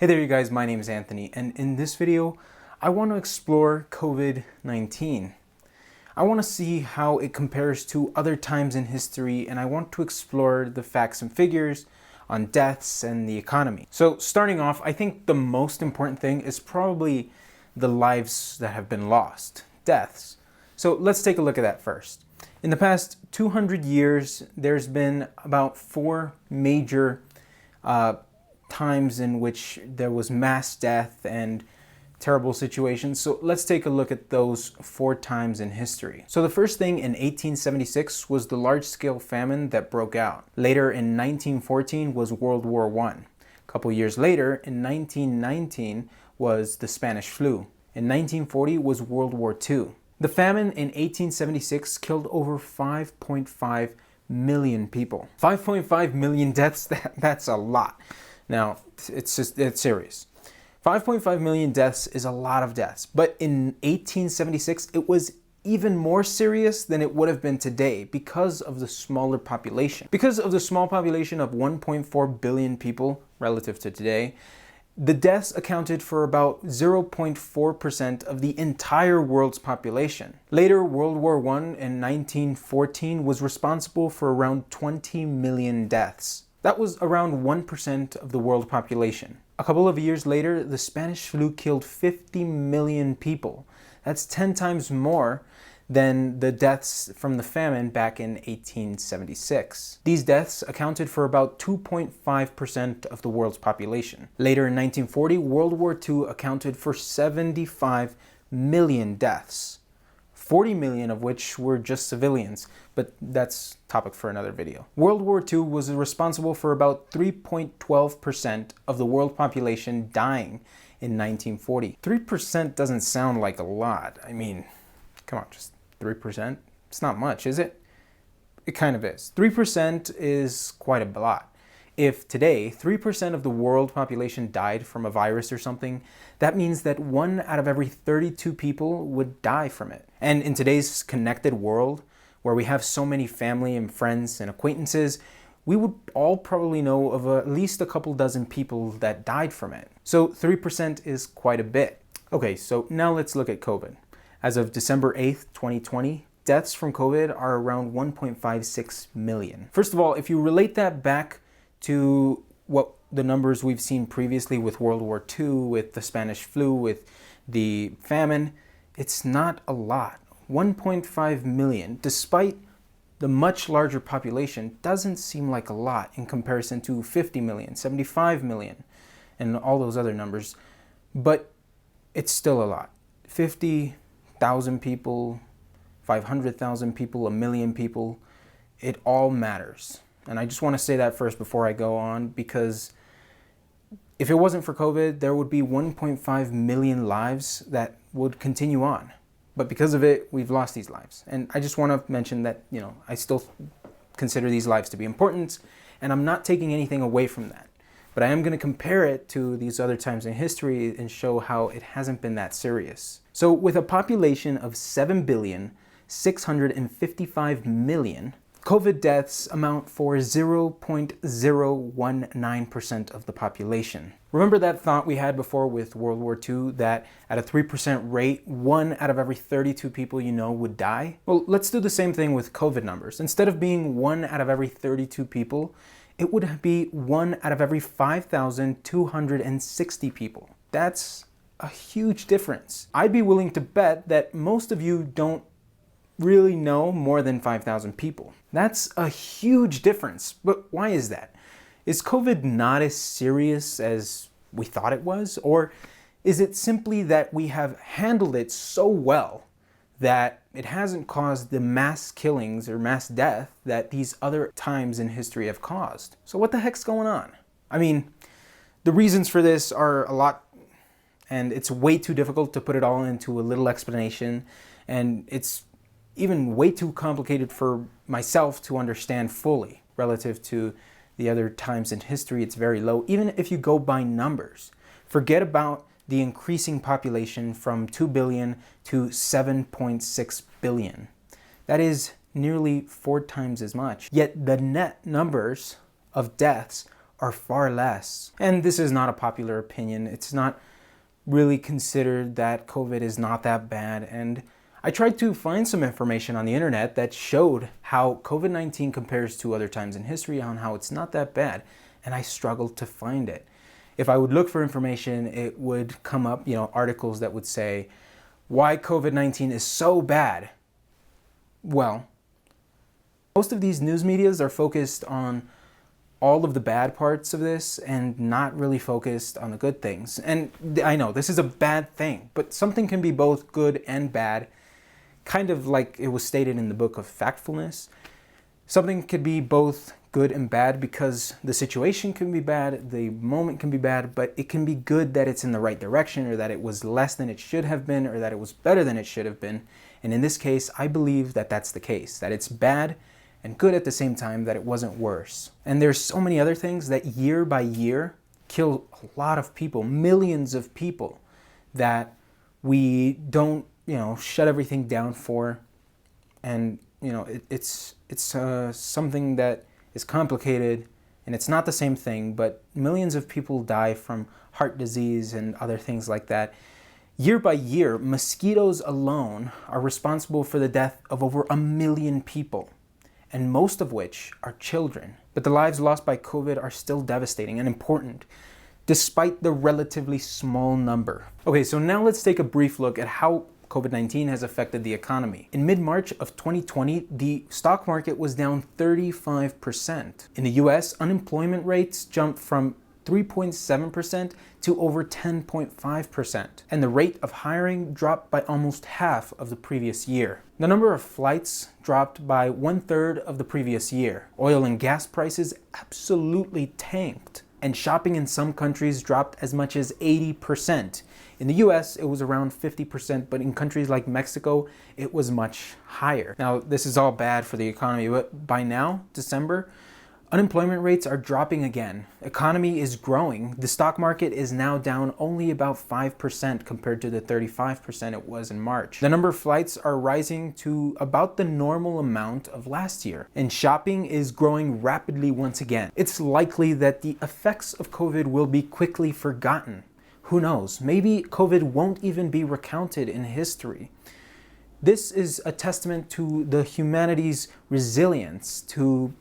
Hey there you guys, my name is Anthony, and in this video I want to explore COVID-19. I want to see how it compares to other times in history, and I want to explore the facts and figures on deaths and the economy. So starting off, I think the most important thing is probably the lives that have been lost, deaths. So let's take a look at that first. In the past 200 years, there's been about 4 major times in which there was mass death and terrible situations. So let's take a look at those 4 times in history. So the first thing in 1876 was the large-scale famine that broke out. Later in 1914 was World War I. A couple years later, in 1919, was the Spanish flu. In 1940 was World War II. The famine in 1876 killed over 5.5 million people. 5.5 million deaths, that's a lot. Now, it's serious. 5.5 million deaths is a lot of deaths, but in 1876, it was even more serious than it would have been today because of the smaller population. Because of the small population of 1.4 billion people relative to today, the deaths accounted for about 0.4% of the entire world's population. Later, World War I in 1914 was responsible for around 20 million deaths. That was around 1% of the world population. A couple of years later, the Spanish flu killed 50 million people. That's 10 times more than the deaths from the famine back in 1876. These deaths accounted for about 2.5% of the world's population. Later in 1940, World War II accounted for 75 million deaths. 40 million of which were just civilians, but that's topic for another video. World War II was responsible for about 3.12% of the world population dying in 1940. 3% doesn't sound like a lot. I mean, come on, just 3%? It's not much, is it? It kind of is. 3% is quite a lot. If today 3% of the world population died from a virus or something, that means that 1 out of every 32 people would die from it. And in today's connected world, where we have so many family and friends and acquaintances, we would all probably know of at least a couple dozen people that died from it. So 3% is quite a bit. Okay, so now let's look at COVID. As of December 8th, 2020, deaths from COVID are around 1.56 million. First of all, if you relate that back to what the numbers we've seen previously with World War II, with the Spanish flu, with the famine, it's not a lot. 1.5 million, despite the much larger population, doesn't seem like a lot in comparison to 50 million, 75 million, and all those other numbers, but it's still a lot. 50,000 people, 500,000 people, 1 million people, it all matters. And I just want to say that first before I go on, because if it wasn't for COVID, there would be 1.5 million lives that would continue on. But because of it, we've lost these lives. And I just want to mention that, I still consider these lives to be important, and I'm not taking anything away from that. But I am going to compare it to these other times in history and show how it hasn't been that serious. So with a population of 7,655,000,000, COVID deaths amount for 0.019% of the population. Remember that thought we had before with World War II, that at a 3% rate, 1 out of every 32 people you know would die? Well, let's do the same thing with COVID numbers. Instead of being 1 out of every 32 people, it would be 1 out of every 5,260 people. That's a huge difference. I'd be willing to bet that most of you don't really know more than 5,000 people. That's a huge difference. But why is that? Is COVID not as serious as we thought it was? Or is it simply that we have handled it so well that it hasn't caused the mass killings or mass death that these other times in history have caused? So what the heck's going on? I mean, the reasons for this are a lot, and it's way too difficult to put it all into a little explanation, and it's even way too complicated for myself to understand fully. Relative to the other times in history, it's very low, even if you go by numbers. Forget about the increasing population from 2 billion to 7.6 billion. That is nearly 4 times as much. Yet the net numbers of deaths are far less. And this is not a popular opinion. It's not really considered that COVID is not that bad. And I tried to find some information on the internet that showed how COVID-19 compares to other times in history, on how it's not that bad. And I struggled to find it. If I would look for information, it would come up, articles that would say why COVID-19 is so bad. Well, most of these news medias are focused on all of the bad parts of this and not really focused on the good things. And I know this is a bad thing, but something can be both good and bad, kind of like it was stated in the book of Factfulness. Something could be both good and bad because the situation can be bad, the moment can be bad, but it can be good that it's in the right direction, or that it was less than it should have been, or that it was better than it should have been. And in this case, I believe that that's the case, that it's bad and good at the same time, that it wasn't worse. And there's so many other things that year by year kill a lot of people, millions of people, that we don't, shut everything down for. And, it's something that is complicated, and it's not the same thing, but millions of people die from heart disease and other things like that. Year by year, mosquitoes alone are responsible for the death of over 1 million people, and most of which are children. But the lives lost by COVID are still devastating and important, despite the relatively small number. Okay, so now let's take a brief look at how COVID-19 has affected the economy. In mid-March of 2020, the stock market was down 35%. In the US, unemployment rates jumped from 3.7% to over 10.5%. And the rate of hiring dropped by almost half of the previous year. The number of flights dropped by 1/3 of the previous year. Oil and gas prices absolutely tanked. And shopping in some countries dropped as much as 80%. In the US, it was around 50%, but in countries like Mexico, it was much higher. Now, this is all bad for the economy, but by now, December, unemployment rates are dropping again. Economy is growing. The stock market is now down only about 5% compared to the 35% it was in March. The number of flights are rising to about the normal amount of last year. And shopping is growing rapidly once again. It's likely that the effects of COVID will be quickly forgotten. Who knows? Maybe COVID won't even be recounted in history. This is a testament to the humanity's resilience to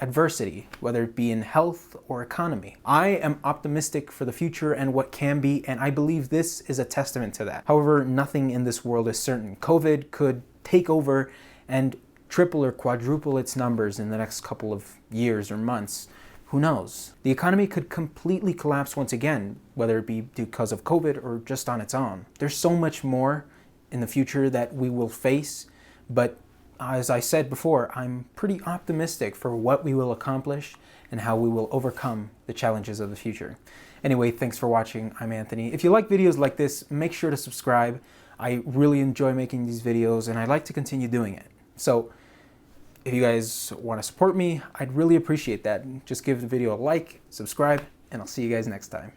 adversity, whether it be in health or economy. I am optimistic for the future and what can be, and I believe this is a testament to that. However, nothing in this world is certain. COVID could take over and triple or quadruple its numbers in the next couple of years or months. Who knows? The economy could completely collapse once again, whether it be because of COVID or just on its own. There's so much more in the future that we will face, but as I said before, I'm pretty optimistic for what we will accomplish and how we will overcome the challenges of the future. Anyway, thanks for watching. I'm Anthony. If you like videos like this, make sure to subscribe. I really enjoy making these videos and I'd like to continue doing it. So if you guys want to support me, I'd really appreciate that. Just give the video a like, subscribe, and I'll see you guys next time.